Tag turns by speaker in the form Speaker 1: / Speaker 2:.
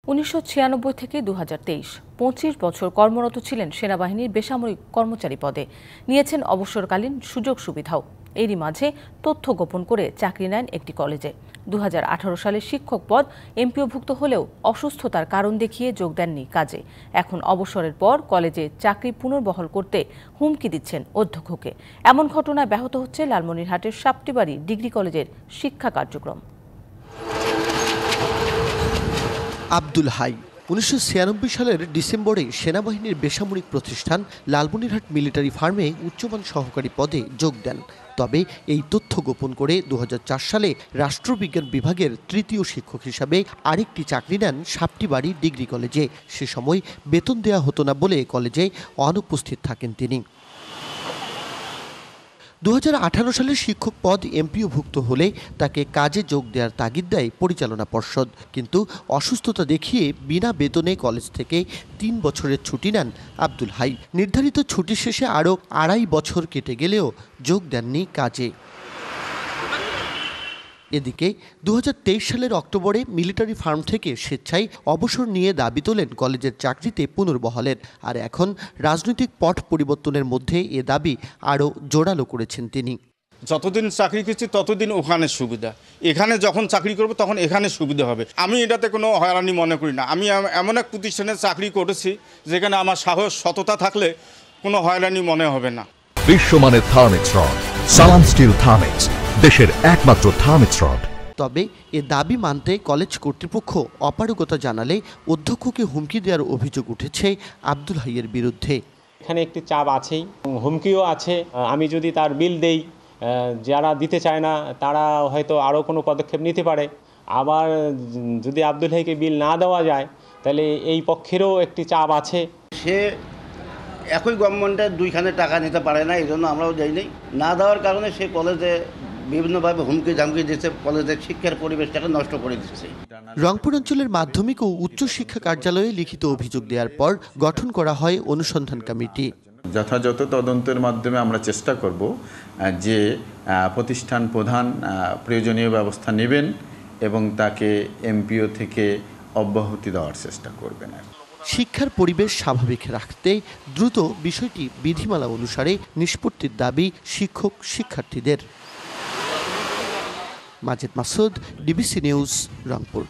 Speaker 1: 1996 থেকে 2023 25 বছর কর্মরত ছিলেন সেনাবাহিনীর বেসামরিক কর্মচারী পদে। নিয়েছেন অবসরকালীন সুযোগ সুবিধাও। এরই মাঝে তথ্য গোপন করে চাকরি নেন একটি কলেজে। 2018 সালে শিক্ষক পদ এমপিওভুক্ত হলেও অসুস্থতার কারণ দেখিয়ে যোগ দেননি কাজে। এখন অবসরের পর কলেজে চাকরি পুনর্বহাল করতে হুমকি দিচ্ছেন অধ্যক্ষকে। এমন ঘটনায় ব্যাহত হচ্ছে লালমনিরহাটের সাপটিবাড়ি ডিগ্রি কলেজের শিক্ষা কার্যক্রম।
Speaker 2: আব্দুল হাই 1996 সালের ডিসেম্বরে সেনাবাহিনীর বেসামরিক প্রতিষ্ঠান লালমনিরহাট মিলিটারি ফার্মে উচ্চমান সহকারী পদে যোগ দেন। তবে এই তথ্য গোপন করে 2004 সালে রাষ্ট্রবিজ্ঞান বিভাগের তৃতীয় শিক্ষক হিসাবে আরেকটি চাকরি নেন সাপটিবাড়ি ডিগ্রি কলেজে। সে সময় বেতন দেয়া হতো না বলে কলেজে অনুপস্থিত থাকেন তিনি। 2018 সালে শিক্ষক পদ এমপিওভুক্ত হলে তাকে কাজে যোগ দেওয়ার তাগিদ দেয় পরিচালনা পর্ষদ, কিন্তু অসুস্থতা দেখিয়ে বিনা বেতনে কলেজ থেকে 3 বছরের ছুটি নেন আব্দুল হাই। নির্ধারিত ছুটি শেষে আরও 2.5 বছর কেটে গেলেও যোগ দেননি কাজে। এদিকে 2023 সালের অক্টোবরে মিলিটারি ফার্ম থেকে স্বেচ্ছায় অবসর নিয়ে দাবি তোলেন কলেজের চাকরিতে পুনর্বহালের। আর এখন রাজনৈতিক পট পরিবর্তনের মধ্যে এ দাবি আরও জোরালো করেছেন তিনি।
Speaker 3: যতদিন চাকরি করছি ততদিন ওখানে সুবিধা, এখানে যখন চাকরি করব তখন এখানে সুবিধা হবে। আমি এটাতে কোনো হয়রানি মনে করি না। আমি এমন এক প্রতিষ্ঠানে চাকরি করেছি যেখানে আমার সাহস সততা থাকলে কোনো হয়রানি মনে হবে না।
Speaker 4: বিশ্বমানের থার্মিক্স রড, সালাম স্টিল থার্মিক্স, দেশের একমাত্র থার্মিক্স রড।
Speaker 2: তবে এ দাবি মানতে কলেজ কর্তৃপক্ষ অপারগতা জানালে অধ্যক্ষকে হুমকি দেওয়ার অভিযোগ উঠেছে আব্দুল হাইয়ের বিরুদ্ধে।
Speaker 5: এখানে একটি চাপ আছেই, হুমকিও আছে। আমি যদি তার বিল দেই, যারা দিতে চায় না তারা হয়তো আরও কোনো পদক্ষেপ নিতে পারে। আবার যদি আব্দুল হাইকে বিল না দেওয়া যায় তাহলে এই পক্ষেরও একটি চাপ আছে।
Speaker 6: সে একই গভর্নমেন্টের দুইখানে টাকা নিতে পারে না, এই জন্য আমরাও যাই নাই। না দেওয়ার কারণে সে কলেজে বিভিন্নভাবে হুমকি ধামকি দিচ্ছে, কলেজের শিক্ষার পরিবেশটাকে নষ্ট করে দিচ্ছে।
Speaker 2: রংপুর অঞ্চলের মাধ্যমিক ও উচ্চ শিক্ষা কার্যালয়ে লিখিত অভিযোগ দেওয়ার পর গঠন করা হয় অনুসন্ধান কমিটি।
Speaker 7: যথাযথ তদন্তের মাধ্যমে আমরা চেষ্টা করব যে প্রতিষ্ঠান প্রধান প্রয়োজনীয় ব্যবস্থা নেবেন এবং তাকে এমপিও থেকে অব্যাহতি দেওয়ার চেষ্টা করবেন।
Speaker 2: শিক্ষার পরিবেশ স্বাভাবিক রাখতে দ্রুত বিষয়টি বিধিমালা অনুসারে নিষ্পত্তির দাবি শিক্ষক শিক্ষার্থীদের। Majed Masud, DBC news, Rangpur.